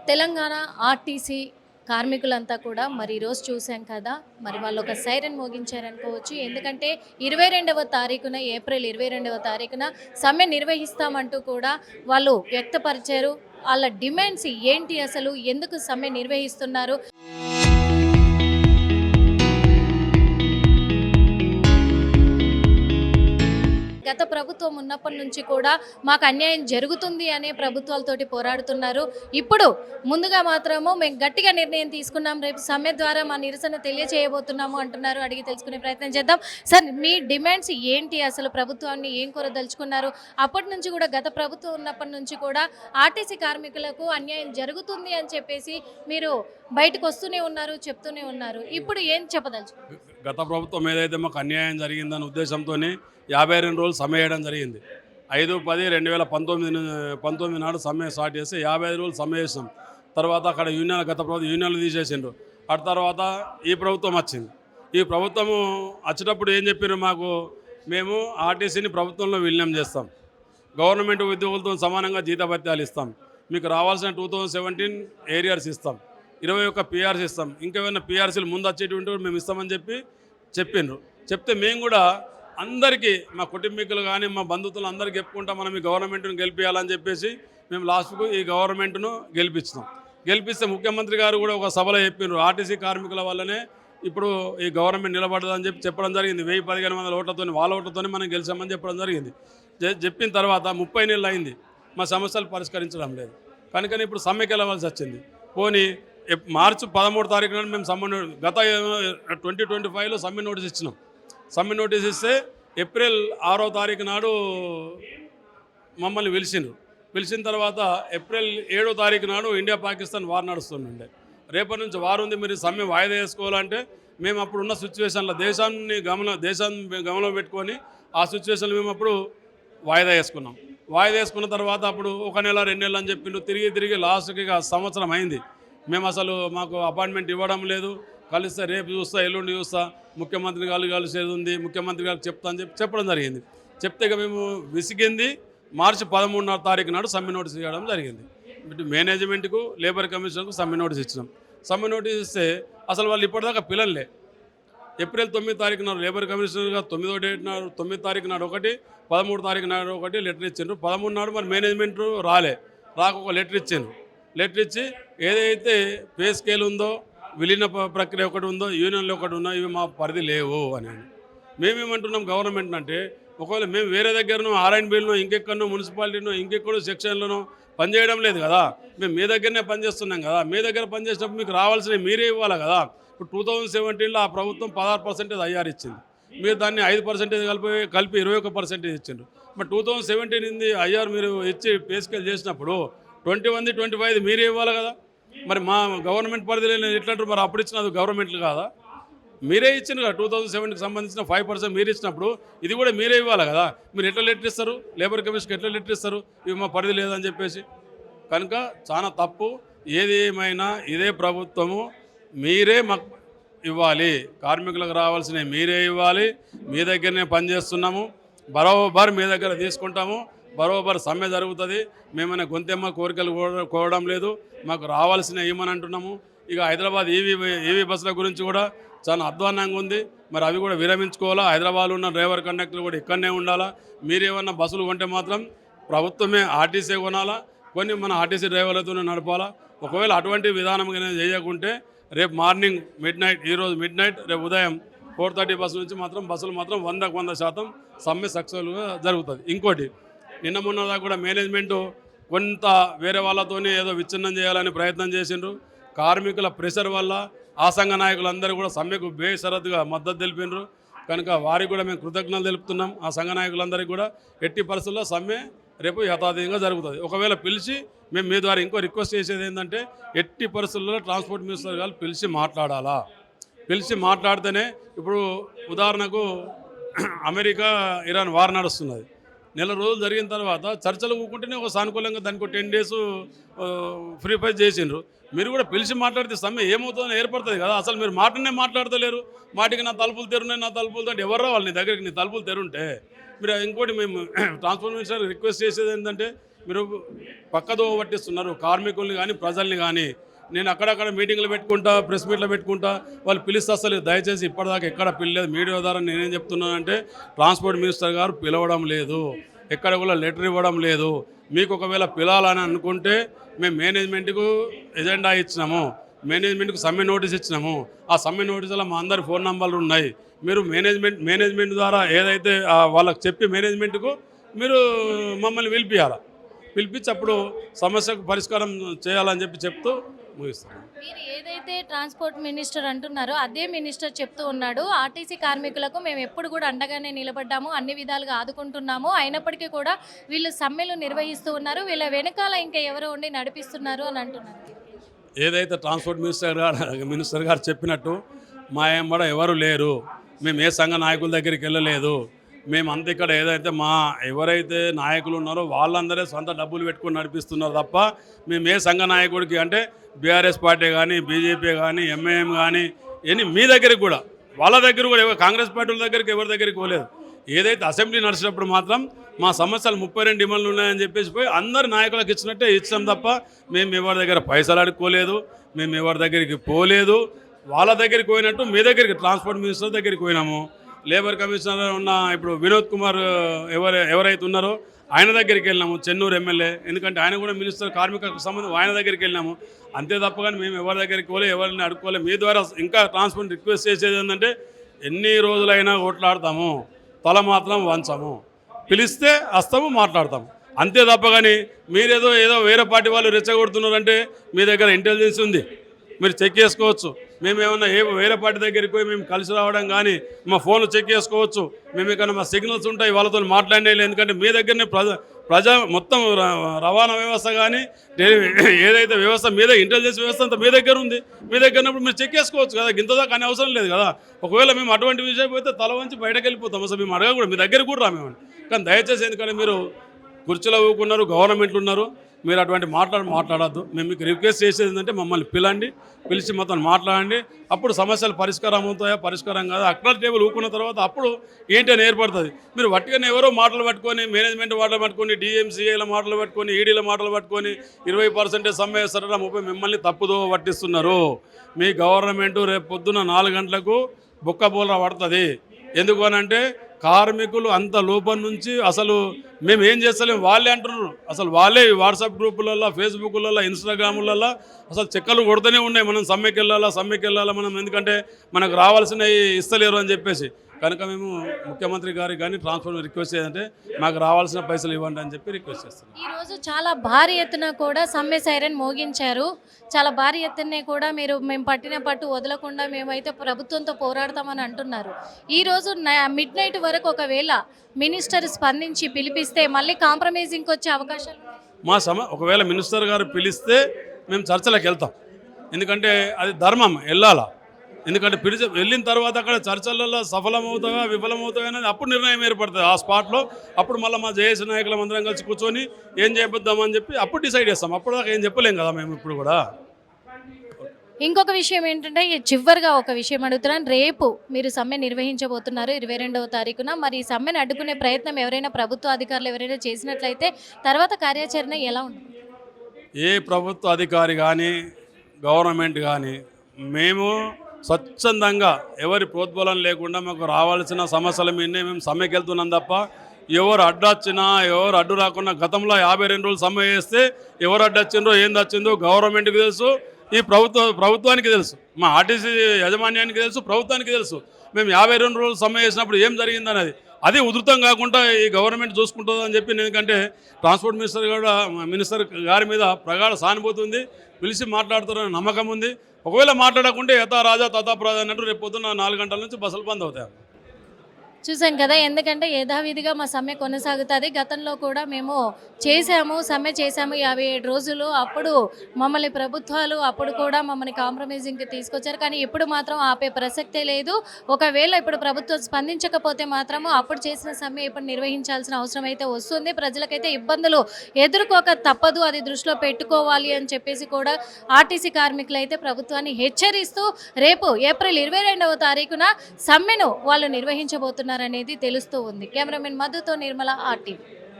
Telangana RTC కార్మికులంతా కూడా మరి ఈరోజు చూసాం కదా, మరి వాళ్ళు ఒక సైరన్ మోగించారనుకోవచ్చు. ఎందుకంటే 22వ తారీఖున, ఏప్రిల్ 22వ తారీఖున సమ్మె నిర్వహిస్తామంటూ కూడా వాళ్ళు వ్యక్తపరిచారు. వాళ్ళ డిమాండ్స్ ఏంటి, అసలు ఎందుకు సమ్మె నిర్వహిస్తున్నారు? గత ప్రభుత్వం ఉన్నప్పటి నుంచి కూడా మాకు అన్యాయం జరుగుతుంది అనే ప్రభుత్వాలతోటి పోరాడుతున్నారు. ఇప్పుడు ముందుగా మాత్రము మేము గట్టిగా నిర్ణయం తీసుకున్నాం, రేపు సమ్మె ద్వారా మా నిరసన తెలియజేయబోతున్నాము అంటున్నారు. అడిగి తెలుసుకునే ప్రయత్నం చేద్దాం. సార్, మీ డిమాండ్స్ ఏంటి, అసలు ప్రభుత్వాన్ని ఏం కోరదలుచుకున్నారు? అప్పటి నుంచి కూడా, గత ప్రభుత్వం ఉన్నప్పటి నుంచి కూడా ఆర్టీసీ కార్మికులకు అన్యాయం జరుగుతుంది అని చెప్పేసి మీరు బయటకు వస్తూనే ఉన్నారు, చెప్తూనే ఉన్నారు. ఇప్పుడు ఏం చెప్పదలుచుకున్నారు? గత ప్రభుత్వం ఏదైతే మాకు అన్యాయం జరిగిందన్న ఉద్దేశంతో 52 రోజులు సమ్మె చేయడం జరిగింది. 5/10/2019 నాడు సమ్మె స్టార్ట్ చేసి 55 రోజులు సమ్మె చేసాం. తర్వాత అక్కడ గత ప్రభుత్వం యూనియన్లు తీసేసిండ్రు. ఆ తర్వాత ఈ ప్రభుత్వం వచ్చింది. ఈ ప్రభుత్వము వచ్చేటప్పుడు ఏం చెప్పారు మాకు, మేము ఆర్టీసీని ప్రభుత్వంలో విలీనం చేస్తాం, గవర్నమెంట్ ఉద్యోగులతో సమానంగా జీతభత్యాలు ఇస్తాం, మీకు రావాల్సిన 2017 ఏరియర్స్ ఇస్తాం, 21 పిఆర్సీ ఇస్తాం, ఇంకేమైనా పిఆర్సీలు ముందు వచ్చేటువంటి మేము ఇస్తామని చెప్పిండ్రు. చెప్తే మేము కూడా అందరికీ, మా కుటుంబీకులు కానీ మా బంధువులు అందరికీ చెప్పుకుంటా మనం ఈ గవర్నమెంట్ను గెలిపించాలని చెప్పేసి మేము లాస్ట్కు ఈ గవర్నమెంట్ను గెలిపిస్తే ముఖ్యమంత్రి గారు కూడా ఒక సభలో చెప్పిండ్రు, ఆర్టీసీ కార్మికుల వల్లనే ఇప్పుడు ఈ గవర్నమెంట్ నిలబడదని చెప్పడం జరిగింది. 1000-1500 ఓట్లతో వాళ్ళ ఓట్లతో మనం గెలిచామని చెప్పడం జరిగింది. చెప్పిన తర్వాత 30 నెలలు అయింది, మా సమస్యలు పరిష్కరించడం లేదు. కనుకని ఇప్పుడు సమ్మెకి వెళ్ళవలసి వచ్చింది. పోనీ మార్చి 13 తారీఖు నాడు మేము సమ్మె, గత 2025లో సమ్మె నోటీస్ ఇచ్చినాం. సమ్మె నోటీస్ ఇస్తే ఏప్రిల్ 6వ తారీఖు నాడు మమ్మల్ని పిలిచిన తర్వాత ఏప్రిల్ 7వ తారీఖు నాడు ఇండియా పాకిస్తాన్ వార్ నడుస్తుండే. రేపటి నుంచి వార్ ఉంది, మీరు సమ్మె వాయిదా వేసుకోవాలంటే మేము అప్పుడు ఉన్న సిచ్యువేషన్లో దేశాన్ని గమనంలో పెట్టుకొని ఆ సిచ్యువేషన్లో మేము అప్పుడు వాయిదా వేసుకున్న తర్వాత అప్పుడు 1 నెల 2 నెలలు అని చెప్పిండు. తిరిగి లాస్ట్కి సంవత్సరం అయింది. మేము అసలు మాకు అపాయింట్మెంట్ ఇవ్వడం లేదు. కలిస్తే రేపు చూస్తా, ఎల్లుండి చూస్తా, ముఖ్యమంత్రి గారు కలిసేది ఉంది, ముఖ్యమంత్రి గారికి చెప్తా అని చెప్పడం జరిగింది. చెప్తే మేము విసిగింది మార్చి 13వ తారీఖు నాడు సమ్మె నోటీస్ ఇవ్వడం జరిగింది. మేనేజ్మెంట్కు, లేబర్ కమిషన్కు సమ్మె నోటీస్ ఇచ్చినాం. సమ్మె నోటీస్ ఇస్తే అసలు వాళ్ళు ఇప్పటిదాకా పిల్లలే. ఏప్రిల్ 9 తారీఖు నాడు లేబర్ కమిషనర్గా 9వ డేట్ నాడు 9 తారీఖు నాడు ఒకటి, 13 తారీఖు నాడు ఒకటి లెటర్ ఇచ్చిండ్రు. 13 నాడు మరి మేనేజ్మెంట్ రాక ఒక లెటర్ ఇచ్చిండ్రు. లెటర్ ఇచ్చి ఏదైతే పే స్కేల్ ఉందో, విలీన ప్రక్రియ ఒకటి ఉందో, యూనియన్లు ఒకటి ఉందో, ఇవి మా పరిధి లేవు అని. మేమేమంటున్నాం గవర్నమెంట్ అంటే, ఒకవేళ మేము వేరే దగ్గరనో R&Bలో ఇంకెక్కడనో మున్సిపాలిటీనో ఇంకెక్కడో సెక్షన్లోనో పనిచేయడం లేదు కదా, మేము మీ దగ్గరనే పనిచేస్తున్నాం కదా. మీ దగ్గర పనిచేసినప్పుడు మీకు రావాల్సినవి మీరే ఇవ్వాలి కదా. ఇప్పుడు 2017లో ఆ ప్రభుత్వం 16% ఐఆర్ ఇచ్చింది, మీరు దాన్ని 5% కలిపి 21% ఇచ్చిండ్రు. మరి 2017 ఐఆర్ మీరు ఇచ్చి పే స్కేల్ చేసినప్పుడు 21, 25 మీరే ఇవ్వాలి కదా. మరి మా గవర్నమెంట్ పరిధిలో ఎట్లంటారు, మరి అప్పుడు ఇచ్చిన అది గవర్నమెంట్లు కాదా? మీరే ఇచ్చింది కదా. 2007కి సంబంధించిన 5% మీరు ఇచ్చినప్పుడు ఇది కూడా మీరే ఇవ్వాలి కదా. మీరు ఎట్లా లెటర్ ఇస్తారు, లేబర్ కమిషన్కి ఎట్లా లెటర్ ఇస్తారు, ఇవి మా పరిధి లేదని చెప్పేసి? కనుక చాలా తప్పు. ఏది ఏమైనా ఇదే ప్రభుత్వము మీరే మాకు ఇవ్వాలి, కార్మికులకు రావాల్సినవి మీరే ఇవ్వాలి. మీ దగ్గరనే పనిచేస్తున్నాము, బరోబర్ మీ దగ్గర తీసుకుంటాము, బరోబర్ సమ్మె జరుగుతుంది. మేమైనా గొంతెమ్మ కోరికలు కోరడం లేదు, మాకు రావాల్సిన ఏమని అంటున్నాము. ఇక హైదరాబాద్ ఈవీ బస్సుల గురించి కూడా చాలా అధ్వాన్నంగా ఉంది. మరి అవి కూడా విరమించుకోవాలా. హైదరాబాద్లో ఉన్న డ్రైవర్ కండక్టర్లు కూడా ఇక్కడనే ఉండాలా. మీరేమన్నా బస్సులు కొంటే మాత్రం ప్రభుత్వమే ఆర్టీసీ కొనాలా, కొన్ని మన ఆర్టీసీ డ్రైవర్లతోనే నడపాలా. ఒకవేళ అటువంటి విధానం చేయకుంటే రేపు మార్నింగ్ ఈరోజు మిడ్ నైట్, రేపు ఉదయం 4:30 బస్సు నుంచి మాత్రం బస్సులు మాత్రం 100% సమ్మె సక్సెస్ఫుల్గా జరుగుతుంది. ఇంకోటి, నిన్న మొన్న కూడా మేనేజ్మెంటు కొంత వేరే వాళ్ళతోనే ఏదో విచ్ఛిన్నం చేయాలని ప్రయత్నం చేసిండ్రు. కార్మికుల ప్రెషర్ వల్ల ఆ సంఘ నాయకులందరూ కూడా సమ్మెకు బేషరతుగా మద్దతు తెలిపినారు. కనుక వారికి కూడా మేము కృతజ్ఞతలు తెలుపుతున్నాం. ఆ సంఘ నాయకులందరికీ కూడా ఎట్టి పరిస్థితుల్లో సమ్మె రేపు యథాతథంగా జరుగుతుంది. ఒకవేళ పిలిచి మేము మీ ద్వారా ఇంకో రిక్వెస్ట్ చేసేది ఏంటంటే, ఎట్టి పరిస్థితుల్లో ట్రాన్స్పోర్ట్ మినిస్టర్ గారు పిలిచి మాట్లాడాలా. పిలిచి మాట్లాడితేనే, ఇప్పుడు ఉదాహరణకు అమెరికా ఇరాన్ వార్ నడుస్తున్నది. నెల రోజులు జరిగిన తర్వాత చర్చలు కూకుంటేనే ఒక సానుకూలంగా దానికి 10 days ఫ్రీ ఫైర్ చేసిండ్రు. మీరు కూడా పిలిచి మాట్లాడితే సమ్మె ఏమవుతుందో ఏర్పడుతుంది కదా. అసలు మీరు మాట్లాడతలేరు. మాటికి నా తలుపులు తెరున్నాయి, నా తలుపులు అంటే ఎవరు రావాలి నీ దగ్గరికి? నీ తలుపులు తెరుంటే మీరు. ఇంకోటి మేము ట్రాన్స్పోర్ట్ మినిస్టర్ రిక్వెస్ట్ చేసేది ఏంటంటే, మీరు పక్కదో పట్టిస్తున్నారు కార్మికుల్ని కానీ ప్రజల్ని కానీ. నేను అక్కడక్కడ మీటింగ్లు పెట్టుకుంటా, ప్రెస్ మీట్లు పెట్టుకుంటా, వాళ్ళు పిలిస్తే అసలు దయచేసి ఇప్పటిదాకా ఎక్కడ పిలలేదు. మీడియా ద్వారా నేనేం చెప్తున్నానంటే ట్రాన్స్పోర్ట్ మినిస్టర్ గారు పిలవడం లేదు, ఎక్కడ కూడా లెటర్ ఇవ్వడం లేదు. మీకు ఒకవేళ పిలాలని అనుకుంటే మేము మేనేజ్మెంట్కు ఎజెండా ఇచ్చినాము, మేనేజ్మెంట్కు సమ్మె నోటీస్ ఇచ్చినాము. ఆ సమ్మె నోటీసులో మా అందరి ఫోన్ నంబర్లు ఉన్నాయి. మీరు మేనేజ్మెంట్ ద్వారా ఏదైతే వాళ్ళకి చెప్పి మేనేజ్మెంట్కు మీరు మమ్మల్ని పిలిపించి అప్పుడు సమస్యకు పరిష్కారం చేయాలని చెప్తూ ముగిస్తాను. మీరు ఏదైతే ట్రాన్స్పోర్ట్ మినిస్టర్ అంటున్నారో అదే మినిస్టర్ చెప్తూ ఉన్నాడు, ఆర్టీసీ కార్మికులకు మేము ఎప్పుడు కూడా అండగానే నిలబడ్డాము, అన్ని విధాలుగా ఆదుకుంటున్నాము, అయినప్పటికీ కూడా వీళ్ళు సమ్మెలు నిర్వహిస్తూ ఉన్నారు, వీళ్ళ వెనకాల ఇంకా ఎవరో ఉండి నడిపిస్తున్నారు అని అంటున్నారు. ఏదైతే ట్రాన్స్పోర్ట్ మినిస్టర్ గారు చెప్పినట్టు మా ఎంబడ ఎవరు లేరు, మేము ఏ సంఘ నాయకుల దగ్గరికి వెళ్ళలేదు, మేము అంత ఇక్కడ ఏదైతే ఎవరైతే నాయకులు ఉన్నారో వాళ్ళందరే సొంత డబ్బులు పెట్టుకొని నడిపిస్తున్నారు తప్ప మేము ఏ సంఘ నాయకుడికి అంటే బీఆర్ఎస్ పార్టీ కానీ బీజేపీ కానీ ఎంఐఎం కానీ మీ దగ్గరికి కూడా వాళ్ళ దగ్గర కూడా కాంగ్రెస్ పార్టీల దగ్గరికి ఎవరి దగ్గరికి పోలేదు. ఏదైతే అసెంబ్లీ నడిచినప్పుడు మాత్రం మా సమస్యలు 32 డిమాండ్లు ఉన్నాయని చెప్పేసి పోయి అందరు నాయకులకు ఇచ్చినట్టే ఇచ్చాం తప్ప మేము ఎవరి దగ్గర పైసలు అడుక్కోలేదు, మేము ఎవరి దగ్గరికి పోలేదు. వాళ్ళ దగ్గరికి పోయినట్టు మీ దగ్గరికి ట్రాన్స్పోర్ట్ మినిస్టర్ దగ్గరికి పోయినాము. లేబర్ కమిషనర్ ఉన్న ఇప్పుడు వినోద్ కుమార్ ఎవరైతే ఉన్నారో ఆయన దగ్గరికి వెళ్ళినాము, చెన్నూరు ఎమ్మెల్యే, ఎందుకంటే ఆయన కూడా మినిస్టర్ కార్మిక సంబంధం, ఆయన దగ్గరికి వెళ్ళినాము. అంతే తప్ప కానీ మేము ఎవరి దగ్గరికి పోలే, ఎవరిని అడుక్కోలే. మీ ద్వారా ఇంకా ట్రాన్స్పోర్ట్ రిక్వెస్ట్ చేసేది ఏంటంటే ఎన్ని రోజులైనా ఓట్లాడతాము, తల మాత్రం వంచము, పిలిస్తే వస్తాము మాట్లాడతాము, అంతే తప్ప కానీ మీరేదో వేరే పార్టీ వాళ్ళు రెచ్చగొడుతున్నారంటే మీ దగ్గర ఇంటెలిజెన్స్ ఉంది, మీరు చెక్ చేసుకోవచ్చు. మేమేమన్నా వేరే పార్టీ దగ్గరికి పోయి మేము కలిసి రావడం కానీ మా ఫోన్లు చెక్ చేసుకోవచ్చు. మేము ఇక్కడ మా సిగ్నల్స్ ఉంటాయి, వాళ్ళతో మాట్లాడలేదు. ఎందుకంటే మీ దగ్గరనే ప్రజా మొత్తం రవాణా వ్యవస్థ కానీ ఏదైతే వ్యవస్థ మీద ఇంటెలిజెన్స్ వ్యవస్థ అంతా మీ దగ్గర ఉంది. మీ దగ్గర ఉన్నప్పుడు మీరు చెక్ చేసుకోవచ్చు కదా, ఇంతదా కానీ అవసరం లేదు కదా. ఒకవేళ మేము అటువంటి విషయం పోతే తల వంచి బయటకు వెళ్ళిపోతాం, అసలు మేము అడగ కూడా మీ దగ్గర కూడా రామేమని. కానీ దయచేసి ఎందుకంటే మీరు కుర్చీలో ఊకున్నారు, గవర్నమెంట్లు ఉన్నారు, మీరు అటువంటి మాట్లాడద్దు. మేము మీకు రిక్వెస్ట్ చేసేది ఏంటంటే మమ్మల్ని పిలిచి మొత్తం మాట్లాడండి. అప్పుడు సమస్యలు పరిష్కారం అవుతాయా, పరిష్కారం కాదా, అక్కడ టేబుల్ ఊకున్న తర్వాత అప్పుడు ఏంటి అని ఏర్పడుతుంది. మీరు వట్టిగానే ఎవరో మాటలు పట్టుకొని, మేనేజ్మెంట్ మాటలు పట్టుకొని, డిఎంసీఏల మాటలు పట్టుకొని, ఈడీల మాటలు పట్టుకొని 20% సమ్మె చేస్తారట, 30 మిమ్మల్ని తప్పుదో పట్టిస్తున్నారు. మీ గవర్నమెంటు రేపు పొద్దున్న 4 గంటలకు బుక్కబోల పడుతుంది. ఎందుకు అనంటే కార్మికులు అంత లోపం నుంచి అసలు మేము ఏం చేస్తలేము వాళ్ళే అంటున్నారు. అసలు వాళ్ళే వాట్సాప్ గ్రూపులలో, ఫేస్బుక్లలో, ఇన్స్టాగ్రాములలో అసలు చెక్కలు కొడుతూనే ఉన్నాయి, మనం సమ్మెకి వెళ్ళాలా మనం, ఎందుకంటే మనకు రావాల్సినవి ఇస్తలేరు అని చెప్పేసి. కనుక మేము ముఖ్యమంత్రి గారికి కానీ ట్రాన్స్పోర్ట్ రిక్వెస్ట్ చేయాలంటే మాకు రావాల్సిన పైసలు ఇవ్వండి అని చెప్పి రిక్వెస్ట్ చేస్తున్నాం. ఈరోజు చాలా భారీ ఎత్తున కూడా సమ్మె సైరన్ మోగించారు. చాలా భారీ ఎత్తునే కూడా మేము పట్టిన పట్టు వదలకుండా మేమైతే ప్రభుత్వంతో పోరాడతామని అంటున్నారు. ఈరోజు మిడ్ నైట్ వరకు ఒకవేళ మినిస్టర్ స్పందించి పిలిపిస్తే మళ్ళీ కాంప్రమైజింగ్కి వచ్చే అవకాశాలు ఒకవేళ మినిస్టర్ గారు పిలిస్తే మేము చర్చలకు వెళ్తాం. ఎందుకంటే అది ధర్మం, వెళ్ళాలా. ఎందుకంటే వెళ్ళిన తర్వాత అక్కడ చర్చలలో సఫలమవుతాయా విఫలమవుతాయా అనేది అప్పుడు నిర్ణయం ఏర్పడుతుంది ఆ స్పాట్లో. అప్పుడు మళ్ళీ మా జేఏసీ నాయకులం అందరం కలిసి కూర్చొని ఏం చేద్దామని చెప్పి అప్పుడు డిసైడ్ చేస్తాం. అప్పుడు దాకా ఏం చెప్పలేం కదా మేము ఇప్పుడు కూడా. ఇంకొక విషయం ఏంటంటే చివరిగా ఒక విషయం అడుగుతున్నాను. రేపు మీరు సమ్మె నిర్వహించబోతున్నారు 22వ తారీఖున. మరి ఈ సమ్మెను అడ్డుకునే ప్రయత్నం ఎవరైనా ప్రభుత్వ అధికారులు ఎవరైనా చేసినట్లయితే తర్వాత కార్యాచరణ ఎలా ఉంటుంది? ఏ ప్రభుత్వ అధికారి కానీ గవర్నమెంట్ కానీ మేము స్వచ్ఛందంగా ఎవరి ప్రోద్బలం లేకుండా మాకు రావాల్సిన సమస్యల మీదనే మేము సమ్మెకి వెళ్తున్నాం తప్ప ఎవరు అడ్డొచ్చినా ఎవరు అడ్డు రాకుండా గతంలో 52 రోజులు సమ్మె చేస్తే ఎవరు అడ్డొచ్చిండ్రో ఏంది వచ్చిందో గవర్నమెంట్కి తెలుసు, ఈ ప్రభుత్వానికి తెలుసు, మా ఆర్టీసీ యాజమాన్యానికి తెలుసు, ప్రభుత్వానికి తెలుసు. మేము 52 రోజులు సమ్మె చేసినప్పుడు ఏం జరిగిందనేది అది ఉధృతం కాకుండా ఈ గవర్నమెంట్ చూసుకుంటుంది అని చెప్పి. ఎందుకంటే ట్రాన్స్పోర్ట్ మినిస్టర్ గారి మీద ప్రగాఢ సానుభూతి ఉంది, పిలిచి మాట్లాడుతారని నమ్మకం ఉంది. ఒకవేళ మాట్లాడకుంటే యథా రాజా తథా ప్రజా అన్నట్టు రేపు పొద్దున్న 4 గంటల నుంచి బస్సులు బంద్ అవుతాయి. చూసాం కదా, ఎందుకంటే యథావిధిగా మా సమ్మె కొనసాగుతుంది. గతంలో కూడా మేము సమ్మె చేశాము 57 రోజులు. అప్పుడు మమ్మల్ని ప్రభుత్వాలు అప్పుడు కూడా మమ్మల్ని కాంప్రమైజింగ్కి తీసుకొచ్చారు. కానీ ఇప్పుడు మాత్రం ఆపే ప్రసక్తే లేదు. ఒకవేళ ఇప్పుడు ప్రభుత్వం స్పందించకపోతే మాత్రము అప్పుడు చేసిన సమ్మె ఇప్పుడు నిర్వహించాల్సిన అవసరం అయితే వస్తుంది. ప్రజలకైతే ఇబ్బందులు ఎదుర్కోక తప్పదు, అది దృష్టిలో పెట్టుకోవాలి అని చెప్పేసి కూడా ఆర్టీసీ కార్మికులు అయితే ప్రభుత్వాన్ని హెచ్చరిస్తూ రేపు ఏప్రిల్ 22వ తారీఖున సమ్మెను వాళ్ళు నిర్వహించబోతున్నారు అనేది తెలుస్తూ ఉంది. కెమెరామెన్ మధుతో నిర్మల, RTV.